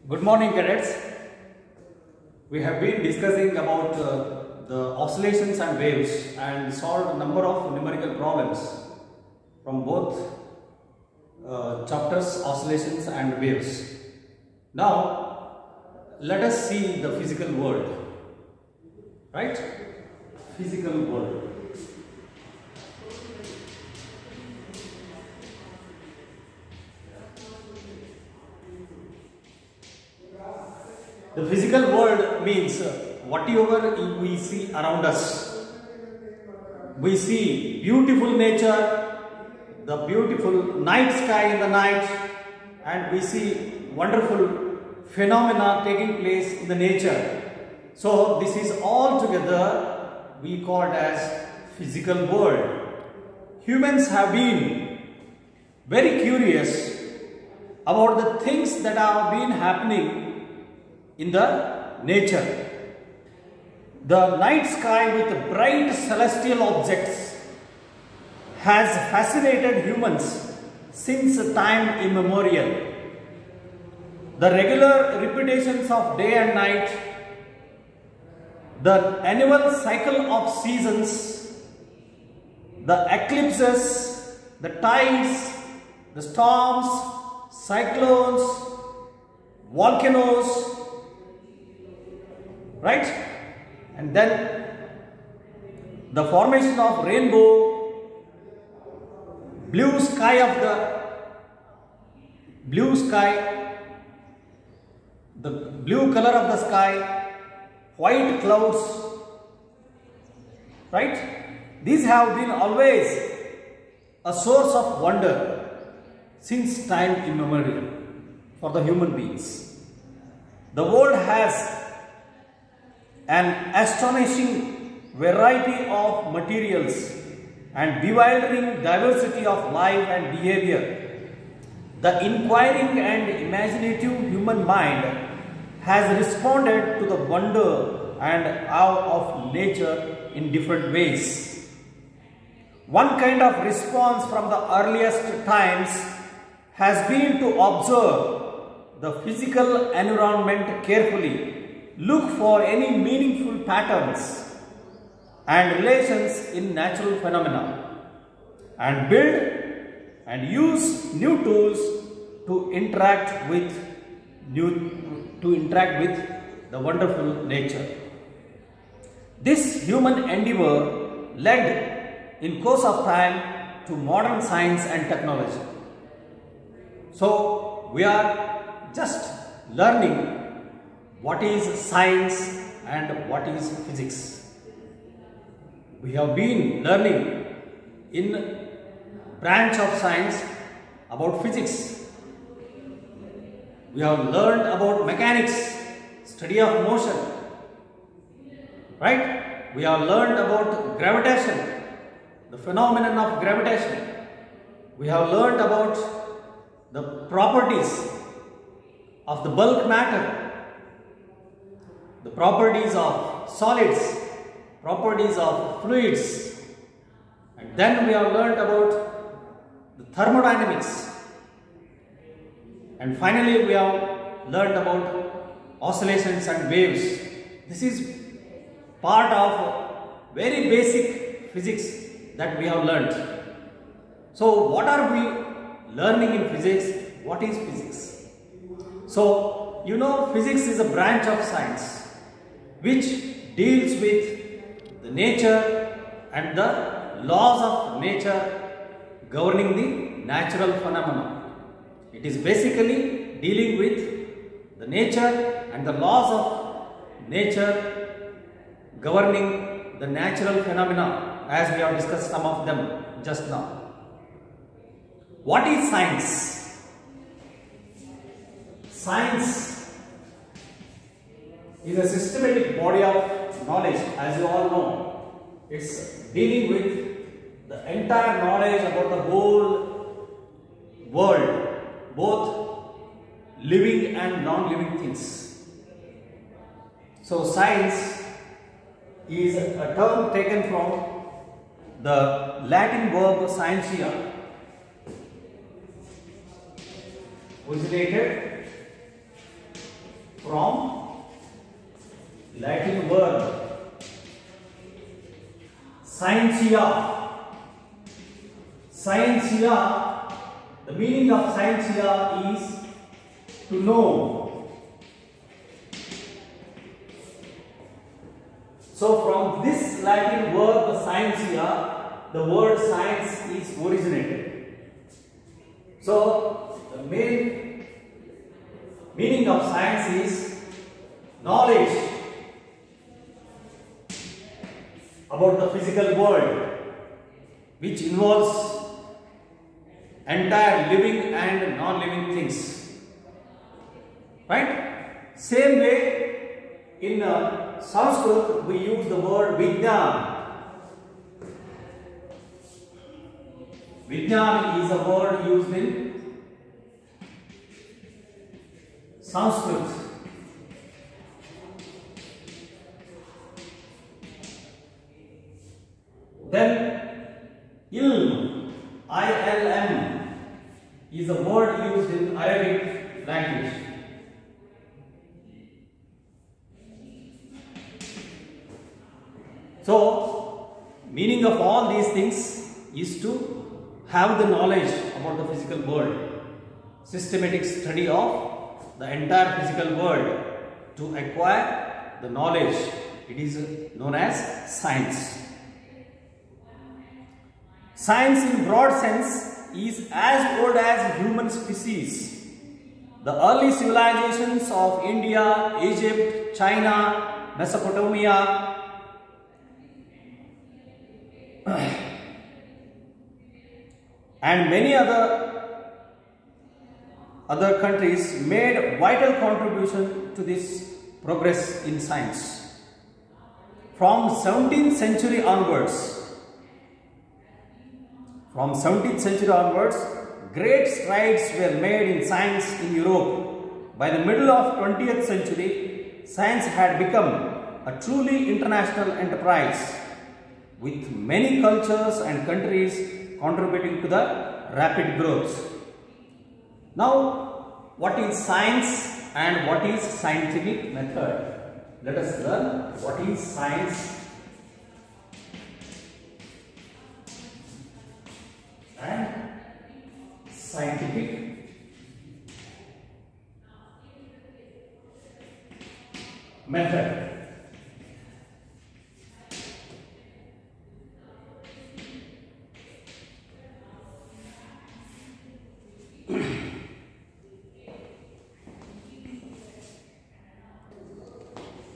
Good morning, cadets. We have been discussing about the oscillations and waves and solved a number of numerical problems from both chapters, oscillations and waves. Now, let us see the physical world, right? Physical world. The physical world means whatever we see around us. We see beautiful nature, the beautiful night sky in the night, and we see wonderful phenomena taking place in the nature. So this is all together we call it as physical world. Humans have been very curious about the things that have been happening in the nature. The night sky with bright celestial objects has fascinated humans since time immemorial. The regular repetitions of day and night, the annual cycle of seasons, the eclipses, the tides, the storms, cyclones, volcanoes, right? And then the formation of rainbow, blue sky, the blue color of the sky, white clouds, right? These have been always a source of wonder since time immemorial for the human beings. The world has an astonishing variety of materials and bewildering diversity of life and behavior. The inquiring and imaginative human mind has responded to the wonder and awe of nature in different ways. One kind of response from the earliest times has been to observe the physical environment carefully, look for any meaningful patterns and relations in natural phenomena, and build and use new tools to interact with the wonderful nature. This human endeavor led in course of time to modern science and technology. So we are just learning what is science and what is physics. We have been learning in branch of science about physics. We have learned about mechanics, study of motion, right? We have learned about gravitation, the phenomenon of gravitation. We have learned about the properties of the bulk matter, the properties of solids, properties of fluids, and then we have learnt about the thermodynamics, and finally we have learnt about oscillations and waves. This is part of very basic physics that we have learnt. So what are we learning in physics? What is physics? So you know, physics is a branch of science which deals with the nature and the laws of nature governing the natural phenomena. It is basically dealing with the nature and the laws of nature governing the natural phenomena, as we have discussed some of them just now. What is science? Science is a systematic body of knowledge, as you all know. It's dealing with the entire knowledge about the whole world, both living and non-living things. So science is a term taken from the Latin verb scientia, originated Scientia. Scientia, the meaning of scientia is to know. So from this Latin word, the scientia, the word science is originated. So the main meaning of science is knowledge about the physical world, which involves entire living and non-living things. Right? Same way, in Sanskrit we use the word Vijnan. Vijnan is a word used in Sanskrit. Then ilm, I-L-M, is a word used in Arabic language. So, meaning of all these things is to have the knowledge about the physical world, systematic study of the entire physical world to acquire the knowledge. It is known as science. Science in broad sense is as old as human species. The early civilizations of India, Egypt, China, Mesopotamia, and many other countries made vital contribution to this progress in science. From 17th century onwards, great strides were made in science in Europe. By the middle of 20th century, science had become a truly international enterprise, with many cultures and countries contributing to the rapid growth. Now, what is science and what is scientific method? Let us learn what is science and scientific method.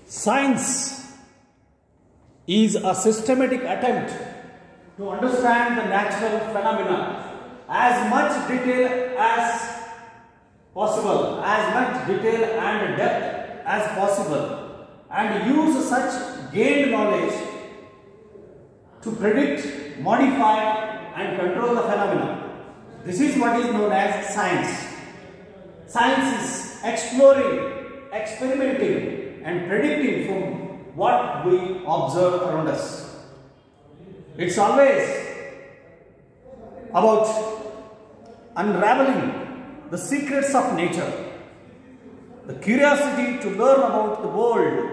Science is a systematic attempt to understand the natural phenomena as much detail as possible, as much detail and depth as possible, and use such gained knowledge to predict, modify and control the phenomena. This is what is known as science. Science is exploring, experimenting and predicting from what we observe around us. It's always about unraveling the secrets of nature. The curiosity to learn about the world,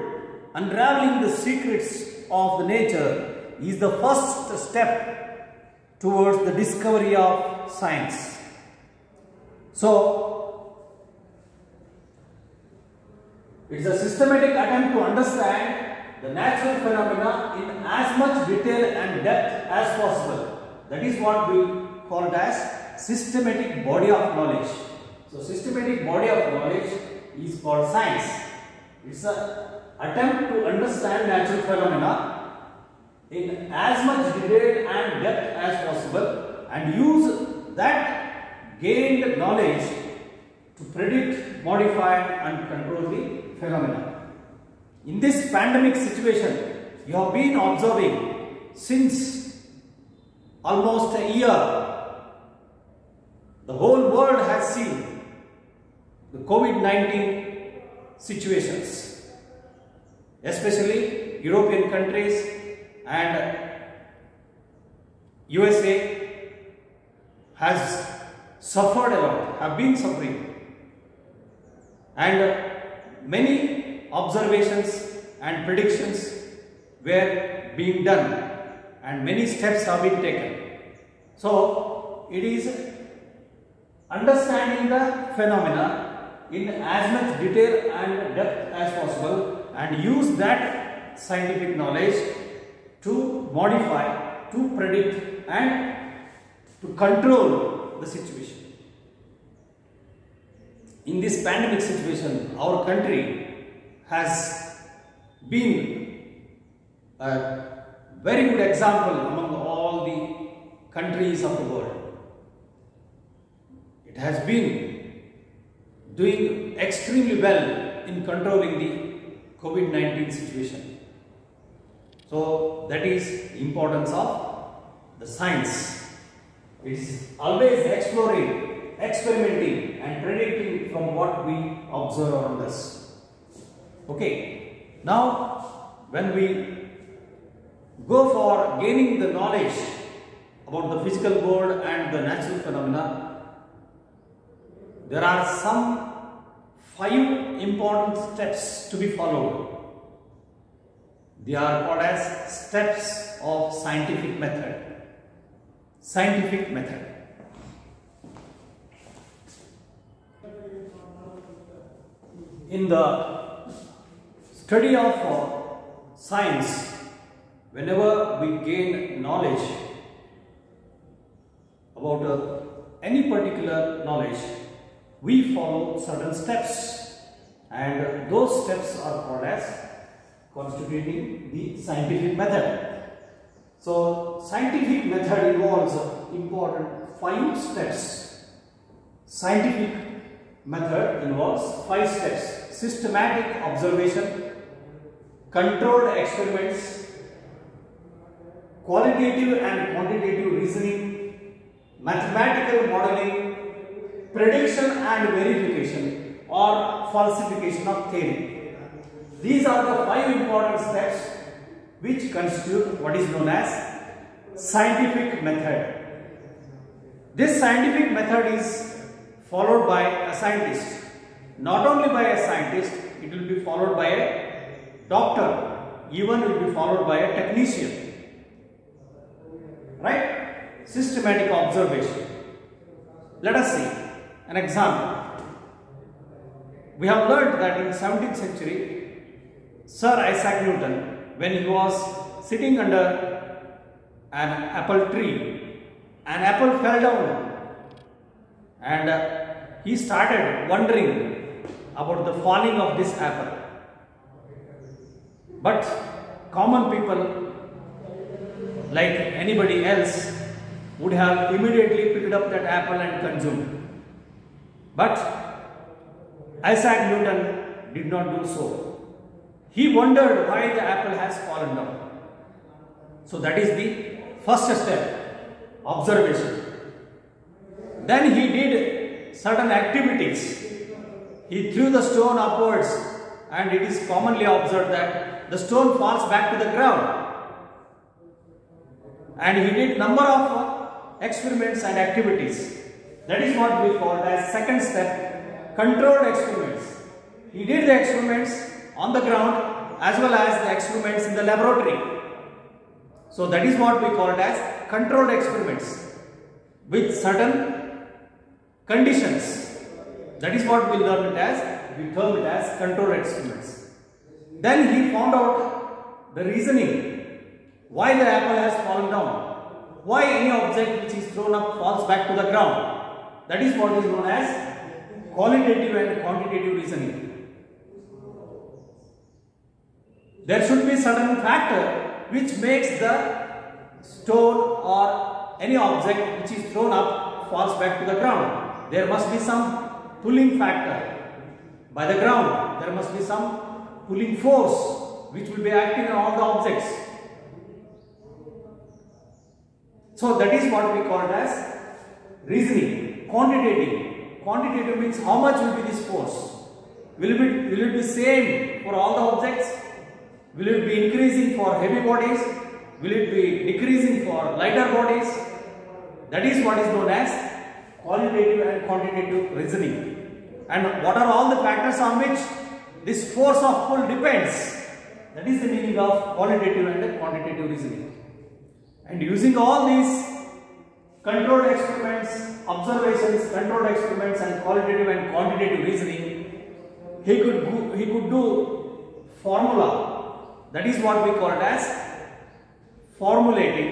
unraveling the secrets of the nature is the first step towards the discovery of science. So, it's a systematic attempt to understand the natural phenomena in as much detail and depth as possible. That is what we call it as systematic body of knowledge. So, systematic body of knowledge is called science. It's an attempt to understand natural phenomena in as much detail and depth as possible and use that gained knowledge to predict, modify and control the phenomena. In this pandemic situation, you have been observing since almost a year, the whole world has seen the COVID-19 situations, especially European countries and USA has suffered a lot, have been suffering, and many observations and predictions were being done and many steps have been taken. So it is understanding the phenomena in as much detail and depth as possible, and use that scientific knowledge to modify, to predict, and to control the situation. In this pandemic situation, our country has been a very good example among all the countries of the world. It has been doing extremely well in controlling the COVID-19 situation. So that is the importance of the science. It is always exploring, experimenting and predicting from what we observe around us. Okay, now when we go for gaining the knowledge about the physical world and the natural phenomena, there are some 5 important steps to be followed. They are called as steps of scientific method. Scientific method. In the study of science, whenever we gain knowledge about any particular knowledge, we follow certain steps, and those steps are called as constituting the scientific method. So, scientific method involves important 5 steps. Scientific method involves 5 steps: systematic observation, controlled experiments, qualitative and quantitative reasoning, mathematical modeling, prediction and verification, or falsification of theory. These are the 5 important steps which constitute what is known as scientific method. This scientific method is followed by a scientist. Not only by a scientist, it will be followed by a doctor, even it will be followed by a technician. Right? Systematic observation. Let us see an example. We have learned that in 17th century, Sir Isaac Newton, when he was sitting under an apple tree, an apple fell down, and he started wondering about the falling of this apple. But common people, like anybody else, would have immediately picked up that apple and consumed. But Isaac Newton did not do so. He wondered why the apple has fallen down. So that is the first step, observation. Then he did certain activities. He threw the stone upwards, and it is commonly observed that the stone falls back to the ground. And he did number of experiments and activities. That is what we call as second step, controlled experiments. He did the experiments on the ground as well as the experiments in the laboratory. So that is what we call it as controlled experiments with certain conditions. That is what we term it as controlled experiments. Then he found out the reasoning why the apple has fallen down, why any object which is thrown up falls back to the ground. That is what is known as qualitative and quantitative reasoning. There should be certain factor which makes the stone or any object which is thrown up falls back to the ground. There must be some pulling factor by the ground. There must be some pulling force which will be acting on all the objects. So that is what we call it as reasoning. Quantitative. Quantitative means how much will be this force? Will it be same for all the objects? Will it be increasing for heavy bodies? Will it be decreasing for lighter bodies? That is what is known as qualitative and quantitative reasoning. And what are all the factors on which this force of pull depends? That is the meaning of qualitative and quantitative reasoning. And using all these controlled experiments, observations, controlled experiments and qualitative and quantitative reasoning, he could do formula. That is what we call it as formulating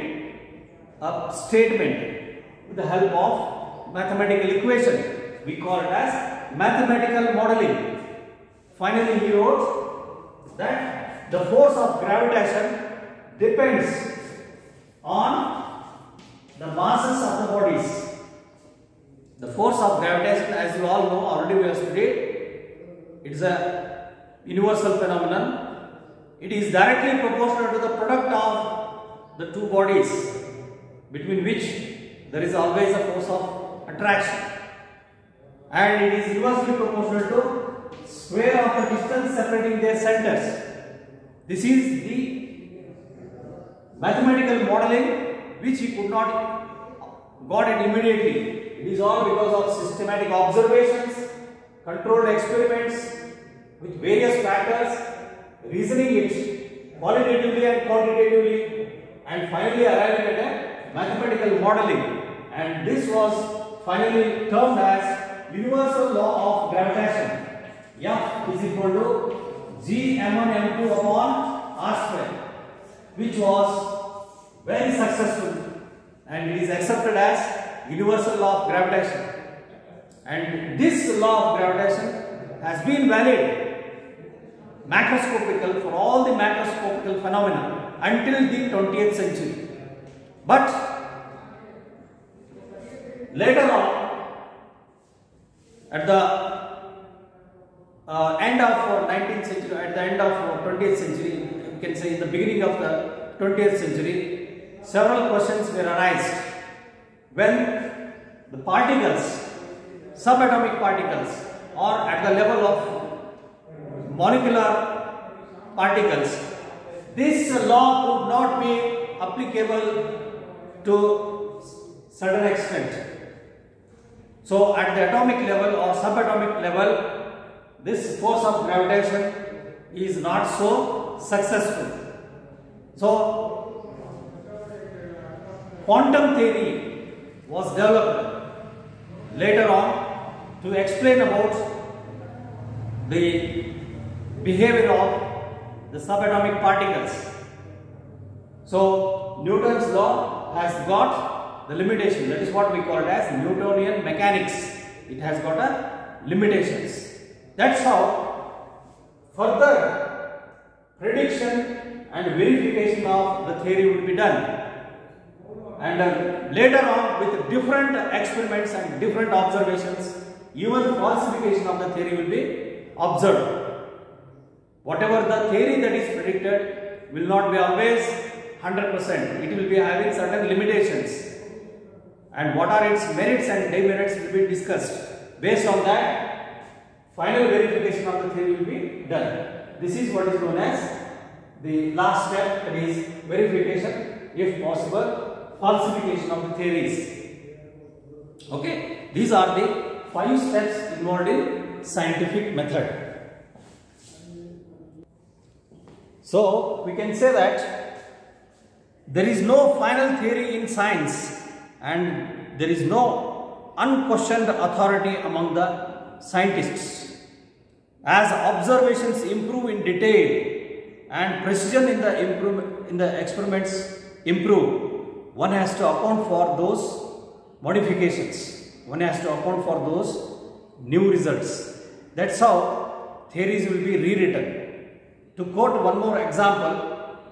a statement with the help of mathematical equation. We call it as mathematical modeling. Finally, he wrote that the force of gravitation depends on the masses of the bodies. The force of gravitation, as you all know, already we have studied, it is a universal phenomenon. It is directly proportional to the product of the two bodies, between which there is always a force of attraction, and it is inversely proportional to square of the distance separating their centers. This is the mathematical modeling which he could not got it immediately. It is all because of systematic observations, controlled experiments with various factors, reasoning it qualitatively and quantitatively, and finally arriving at a mathematical modeling. And this was finally termed as universal law of gravitation. F is equal to G m1 m2 upon r square, which was very successful, and it is accepted as universal law of gravitation. And this law of gravitation has been valid macroscopical for all the macroscopical phenomena until the 20th century. But later on, at the end of 19th century, at the end of 20th century, you can say in the beginning of the 20th century, several questions were arised when the particles, subatomic particles, or at the level of molecular particles, this law could not be applicable to certain extent. So at the atomic level or subatomic level, this force of gravitation is not so successful. So quantum theory was developed later on to explain about the behavior of the subatomic particles. So Newton's law has got the limitation. That is what we call it as Newtonian mechanics. It has got a limitations. That's how further prediction and verification of the theory will be done. And later on, with different experiments and different observations, even falsification of the theory will be observed. Whatever the theory that is predicted will not be always 100%. It will be having certain limitations. And what are its merits and demerits will be discussed. Based on that, final verification of the theory will be done. This is what is known as the last step, that is verification, if possible, falsification of the theories. Okay, these are the 5 steps involved in scientific method. So we can say that there is no final theory in science, and there is no unquestioned authority among the scientists. As observations improve in detail and precision in the experiments improve, one has to account for those modifications. One has to account for those new results. That's how theories will be rewritten. To quote one more example,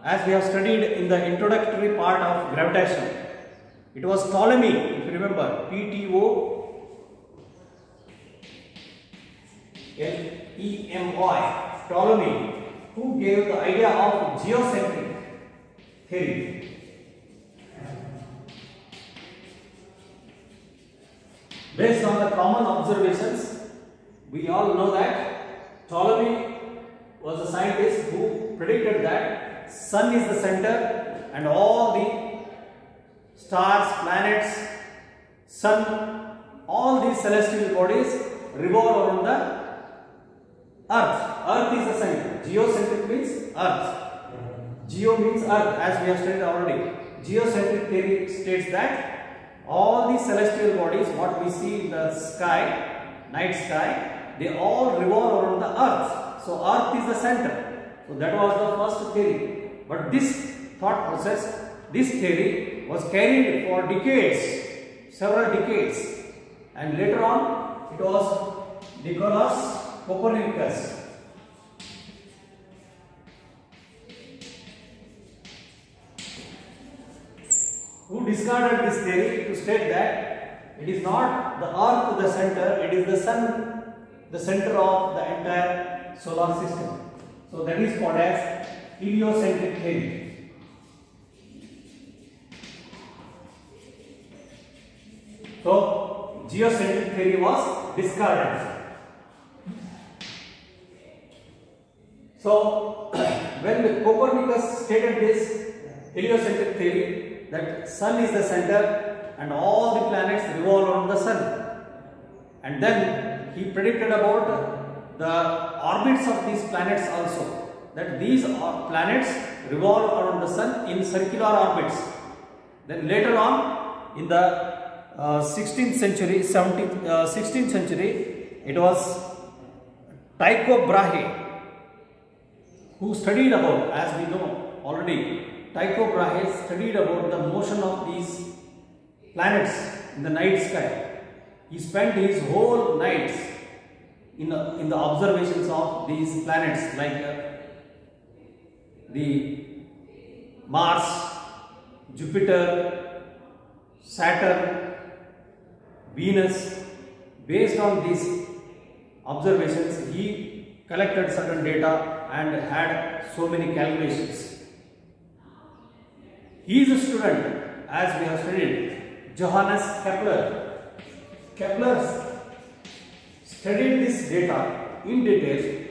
as we have studied in the introductory part of gravitation, it was Ptolemy, if you remember, P-T-O-L-E-M-Y, Ptolemy, who gave the idea of geocentric theory. Based on the common observations, we all know that Ptolemy was a scientist who predicted that sun is the center and all the stars, planets, sun, all these celestial bodies revolve around the earth. Earth is the center. Geocentric means earth. Geo means earth, as we have studied already. geocentric theory states that all the celestial bodies, what we see in the sky, night sky, they all revolve around the earth. So earth is the center. So that was the first theory. But this thought process, this theory was carried for decades, several decades, and later on it was Nicolaus Copernicus who discarded this theory to state that it is not the earth the center, it is the sun the center of the entire solar system. So that is called as heliocentric theory. So geocentric theory was discarded. So when Copernicus stated this heliocentric theory, that sun is the center and all the planets revolve around the sun, and then he predicted about the orbits of these planets also, that these planets revolve around the sun in circular orbits. Then later on in the 16th century, 16th century, it was Tycho Brahe who studied about, as we know already, Tycho Brahe studied about the motion of these planets in the night sky. He spent his whole nights in the observations of these planets like the Mars, Jupiter, Saturn, Venus. Based on these observations, he collected certain data and had so many calculations. He is a student, as we have studied, Johannes Kepler. Kepler studied this data in detail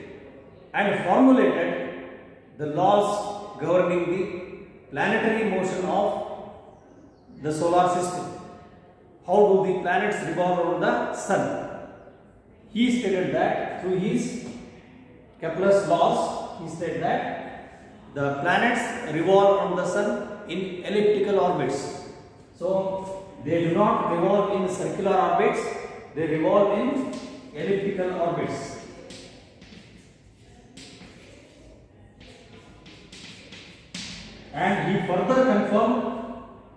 and formulated the laws governing the planetary motion of the solar system. How do the planets revolve around the sun? He stated that through his Kepler's laws, he said that the planets revolve around the sun in elliptical orbits. So they do not revolve in circular orbits, they revolve in elliptical orbits. And he further confirmed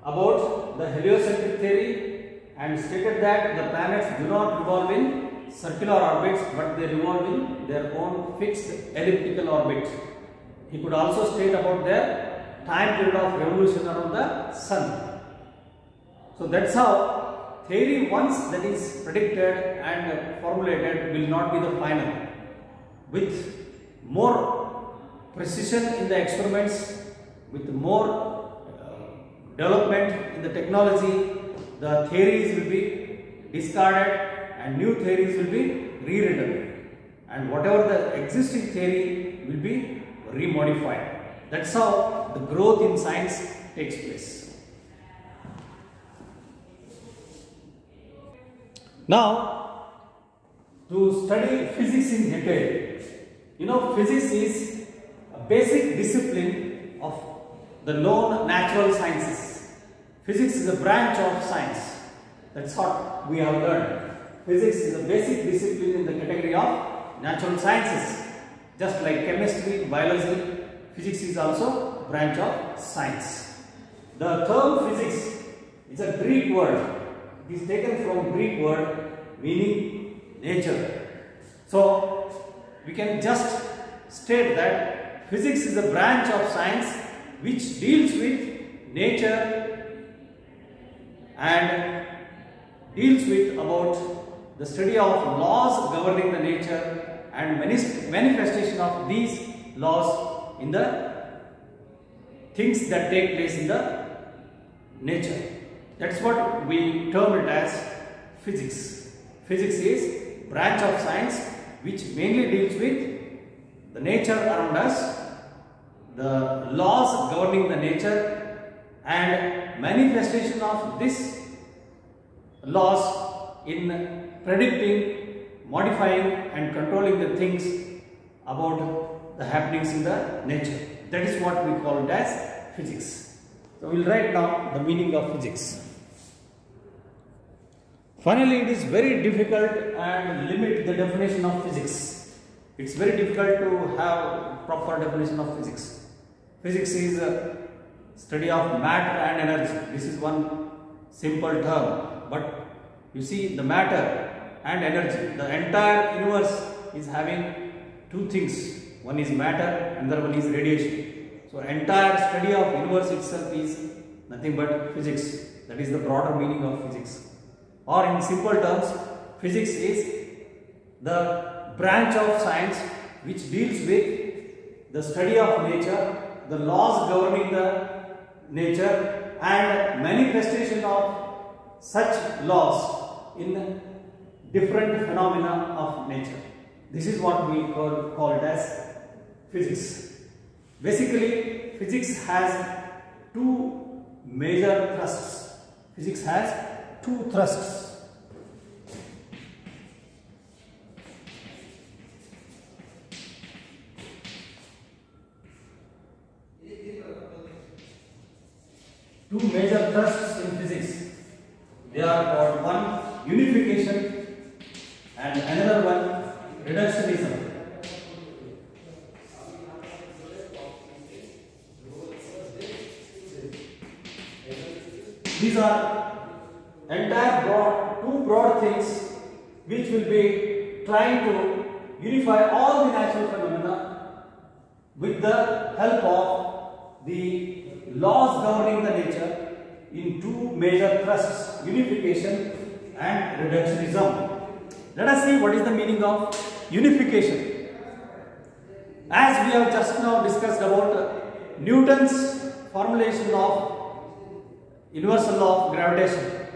about the heliocentric theory and stated that the planets do not revolve in circular orbits, but they revolve in their own fixed elliptical orbit. He could also state about their time period of revolution around the sun. So that's how theory, once that is predicted and formulated, will not be the final. With more precision in the experiments, with more development in the technology, the theories will be discarded and new theories will be rewritten, and whatever the existing theory will be remodified. That's how the growth in science takes place. Now, to study physics in detail, you know, physics is a basic discipline of the known natural sciences. Physics is a branch of science. That's what we have learned. Physics is a basic discipline in the category of natural sciences. Just like chemistry, biology, physics is also a branch of science. The term physics is a Greek word. It is taken from Greek word meaning nature. So we can just state that physics is a branch of science which deals with nature and deals with about the study of laws governing the nature and manifestation of these laws in the things that take place in the nature. That's what we term it as physics. Physics is branch of science which mainly deals with the nature around us, the laws governing the nature and manifestation of these laws in predicting, modifying and controlling the things about the happenings in the nature. That is what we call it as physics. So we will write now the meaning of physics. Finally, it is very difficult and limit the definition of physics. It's very difficult to have proper definition of physics. Physics is a study of matter and energy. This is one simple term. But you see, the matter and energy, the entire universe is having two things. One is matter, another one is radiation. So entire study of universe itself is nothing but physics. That is the broader meaning of physics. Or in simple terms, physics is the branch of science which deals with the study of nature, the laws governing the nature and manifestation of such laws in different phenomena of nature. This is what we call it as physics. Basically, physics has two major thrusts. Physics has two thrusts. Two major thrusts in physics. They are called one unification and another one reductionism. These are entire two broad things which will be trying to unify all the natural phenomena with the help of the laws governing the nature in two major thrusts, unification and reductionism. Let us see what is the meaning of unification. As we have just now discussed about Newton's formulation of universal law of gravitation.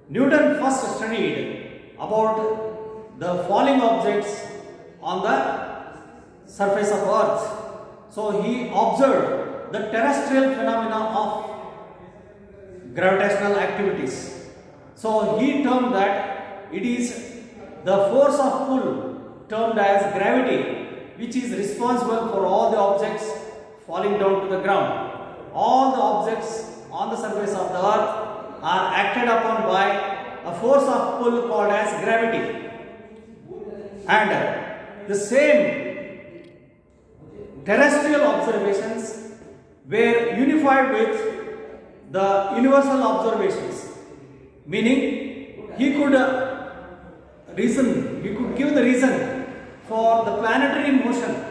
Newton first studied about the falling objects on the surface of earth. So he observed the terrestrial phenomena of gravitational activities. So he termed that it is the force of pull termed as gravity which is responsible for all the objects falling down to the ground. All the objects on the surface of the earth are acted upon by a force of pull called as gravity. And the same terrestrial observations were unified with the universal observations, meaning he could give the reason for the planetary motion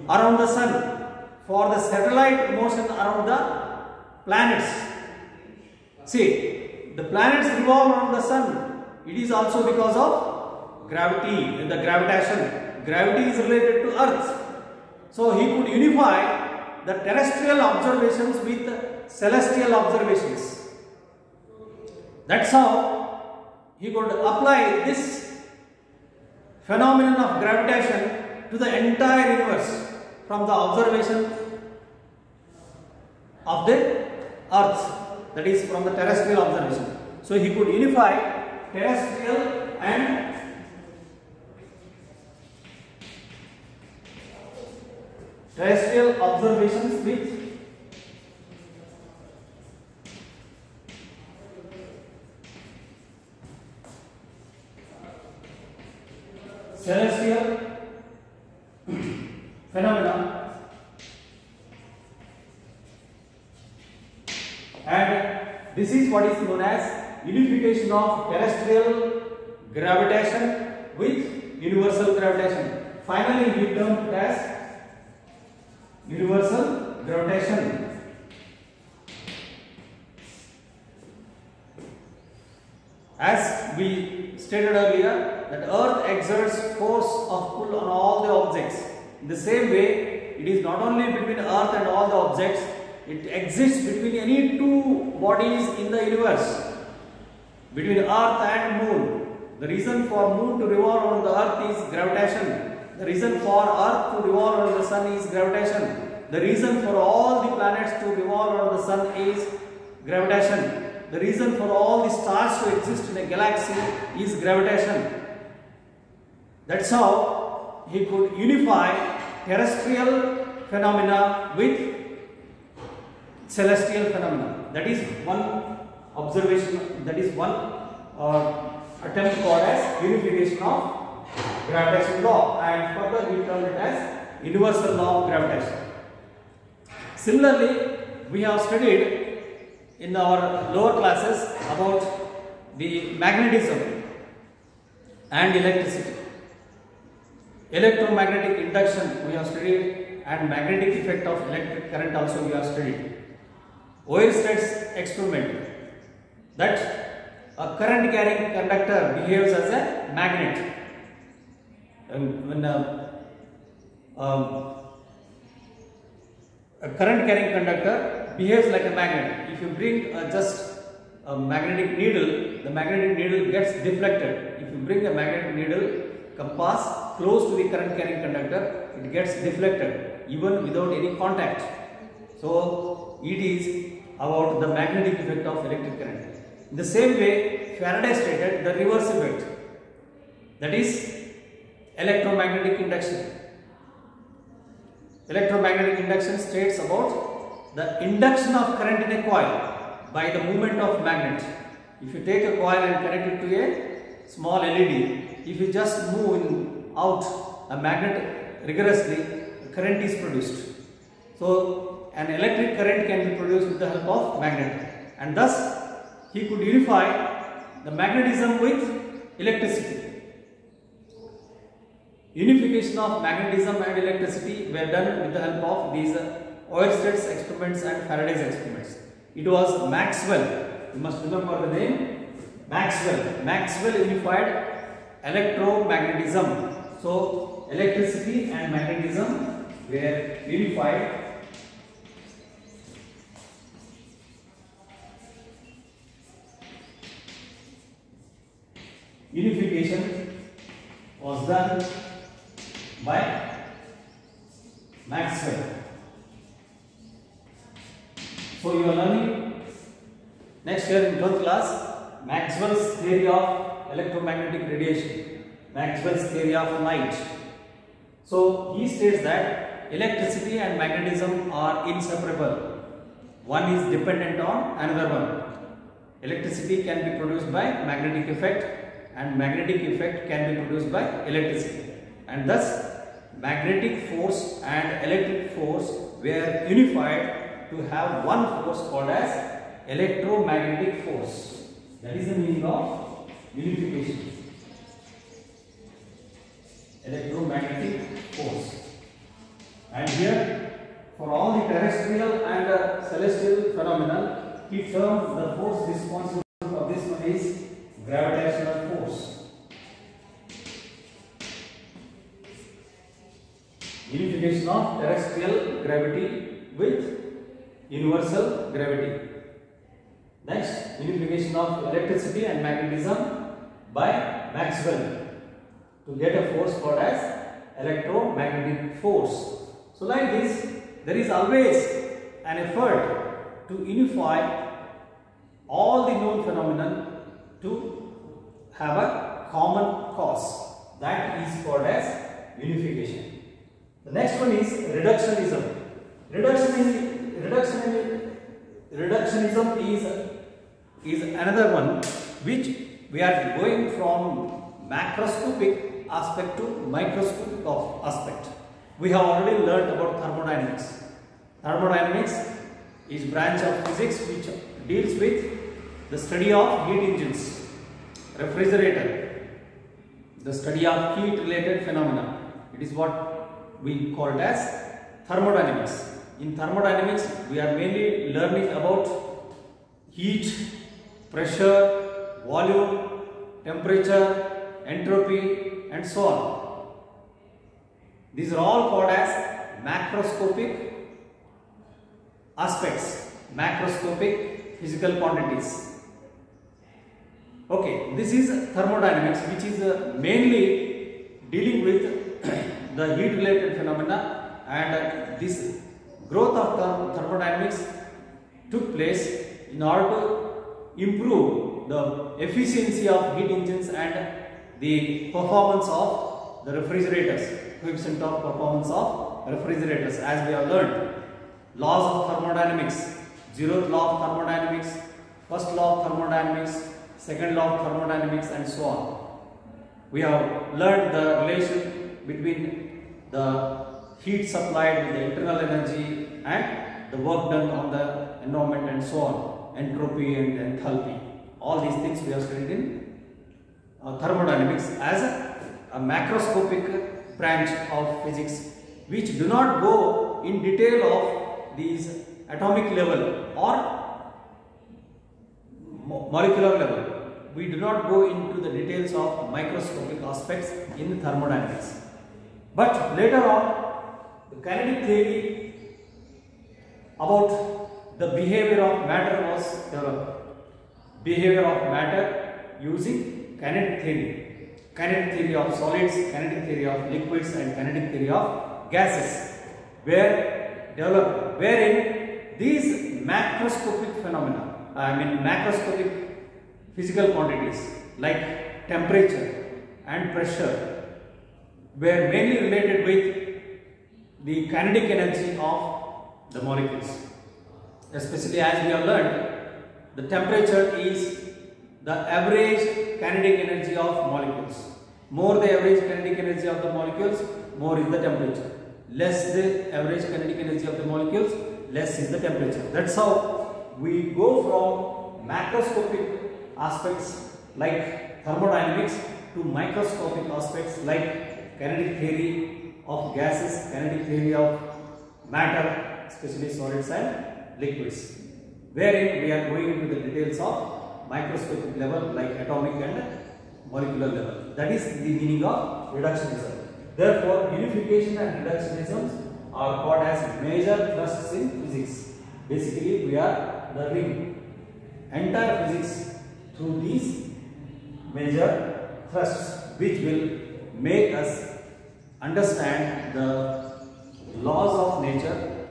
around the sun, for the satellite motion around the planets. See, the planets revolve around the sun. It is also because of gravity and the gravitation. Gravity is related to earth. So he could unify the terrestrial observations with celestial observations. That's how he could apply this phenomenon of gravitation to the entire universe from the observation of the earth, that is from the terrestrial observation. So he could unify terrestrial and terrestrial observations with celestial phenomena, and this is what is known as unification of terrestrial gravitation with universal gravitation. Finally, we termed it as universal gravitation. As we stated earlier, that earth exerts force of pull on all the objects. In the same way, it is not only between earth and all the objects, it exists between any two bodies in the universe, between earth and moon. The reason for moon to revolve around the earth is gravitation. The reason for earth to revolve around the sun is gravitation. The reason for all the planets to revolve around the sun is gravitation. The reason for all the stars to exist in a galaxy is gravitation. That's how he could unify terrestrial phenomena with celestial phenomena. That is one observation, that is one attempt called as unification of gravitational law, and further we term it as universal law of gravitation. Similarly, we have studied in our lower classes about the magnetism and electricity. Electromagnetic induction we have studied, and magnetic effect of electric current also we have studied. Oersted's experiment, that a current carrying conductor behaves as a magnet. When a current carrying conductor behaves like a magnet. If you bring just a magnetic needle, the magnetic needle gets deflected. If you bring a magnetic needle compass close to the current carrying conductor, it gets deflected even without any contact. So it is about the magnetic effect of electric current. In the same way, Faraday stated the reverse effect, that is electromagnetic induction. Electromagnetic induction states about the induction of current in a coil by the movement of magnet. If you take a coil and connect it to a small LED, if you just move out a magnet rigorously, current is produced. So an electric current can be produced with the help of magnet, and thus he could unify the magnetism with electricity. Unification of magnetism and electricity were done with the help of these Oersted's experiments and Faraday's experiments. It was Maxwell, you must remember the name Maxwell. Maxwell unified electromagnetism. So electricity and magnetism were unified. Unification was done by Maxwell. So you are learning next year in 12th class Maxwell's theory of electromagnetic radiation, Maxwell's theory of light. So he states that electricity and magnetism are inseparable. One is dependent on another one. Electricity can be produced by magnetic effect, and magnetic effect can be produced by electricity, and thus magnetic force and electric force were unified to have one force called as electromagnetic force. That is the meaning of unification. Electromagnetic force. And here, for all the terrestrial and celestial phenomena, he terms the force responsible for this one is gravitational force. Unification of terrestrial gravity with universal gravity. Next, unification of electricity and magnetism by Maxwell to get a force called as electromagnetic force. So like this, there is always an effort to unify all the known phenomena to have a common cause. That is called as unification. The next one is reductionism. Reductionism is another one which we are going from macroscopic aspect to microscopic aspect. We have already learned about thermodynamics. Thermodynamics is branch of physics which deals with the study of heat engines, refrigerator, the study of heat related phenomena. It is what we call it as thermodynamics. In thermodynamics, we are mainly learning about heat, pressure, volume, temperature, entropy, and so on. These are all called as macroscopic aspects, macroscopic physical quantities. Okay, this is thermodynamics, which is mainly dealing with the heat related phenomena, and this growth of thermodynamics took place in order to improve the efficiency of heat engines and the performance of the refrigerators, coefficient of performance of refrigerators, as we have learned. Laws of thermodynamics zeroth law of thermodynamics, first law of thermodynamics, second law of thermodynamics, and so on. We have learned the relation between the heat supplied with the internal energy and the work done on the environment and so on, entropy and enthalpy. All these things we have studied in thermodynamics as a macroscopic branch of physics, which do not go in detail of these atomic level or molecular level. We do not go into the details of microscopic aspects in thermodynamics. But later on, the kinetic theory about the behavior of matter was developed. Behavior of matter using kinetic theory. Kinetic theory of solids, kinetic theory of liquids, and kinetic theory of gases were developed, wherein these macroscopic phenomena, macroscopic physical quantities like temperature and pressure were mainly related with the kinetic energy of the molecules. Especially as we have learned, the temperature is the average kinetic energy of molecules. More the average kinetic energy of the molecules, more is the temperature. Less the average kinetic energy of the molecules, less is the temperature. That's how we go from macroscopic aspects like thermodynamics to microscopic aspects like kinetic theory of gases, kinetic theory of matter, especially solids and liquids, wherein we are going into the details of microscopic level like atomic and molecular level. That is the meaning of reductionism. Therefore, unification and reductionism are called as major thrusts in physics. Basically, we are learning entire physics through these major thrusts, which will make us understand the laws of nature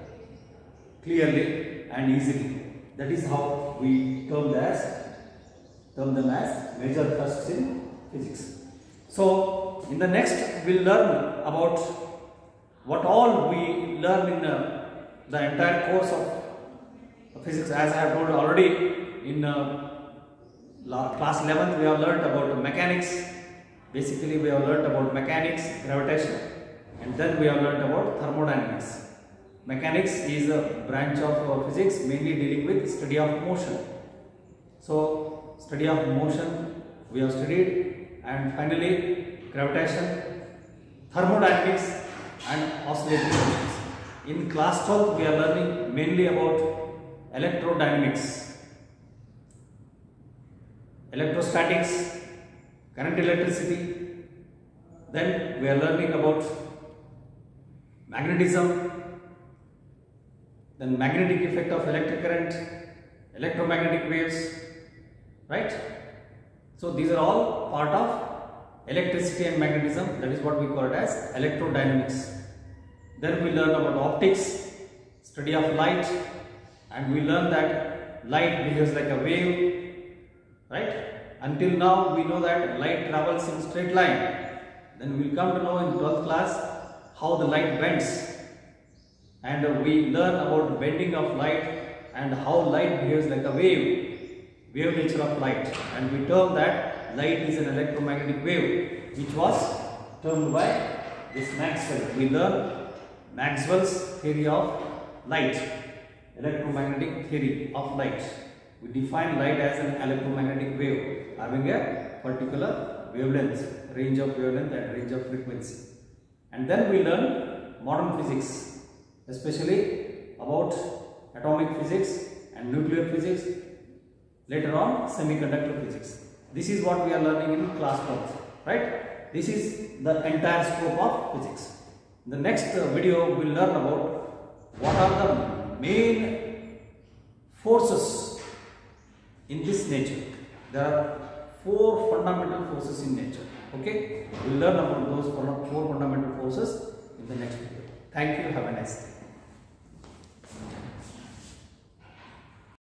clearly and easily. That is how we term them as major thrusts in physics. So, in the next we will learn about what all we learn in the entire course of physics. As I have told already, in class 11th we have learned about mechanics. Basically, we have learned about mechanics, gravitation, and then we have learned about thermodynamics. Mechanics is a branch of physics mainly dealing with study of motion. So, study of motion we have studied, and finally gravitation, thermodynamics and oscillatory motions. In class 12 we are learning mainly about electrodynamics, electrostatics, current electricity. Then we are learning about magnetism, then magnetic effect of electric current, electromagnetic waves, right? So these are all part of electricity and magnetism. That is what we call it as electrodynamics. Then we learn about optics, study of light, and we learn that light behaves like a wave, right? Until now we know that light travels in straight line. Then we will come to know in 12th class how the light bends, and we learn about bending of light and how light behaves like a wave nature of light, and we term that light is an electromagnetic wave, which was termed by this Maxwell. We learn Maxwell's theory of light, electromagnetic theory of light. We define light as an electromagnetic wave having a particular wavelength, range of wavelength and range of frequency. And then we learn modern physics, especially about atomic physics and nuclear physics, later on semiconductor physics. This is what we are learning in class 12, right? This is the entire scope of physics. In the next video we will learn about what are the main forces in this nature. There are 4 fundamental forces in nature. Okay, we will learn about those 4 fundamental forces in the next video. Thank you. Have a nice day.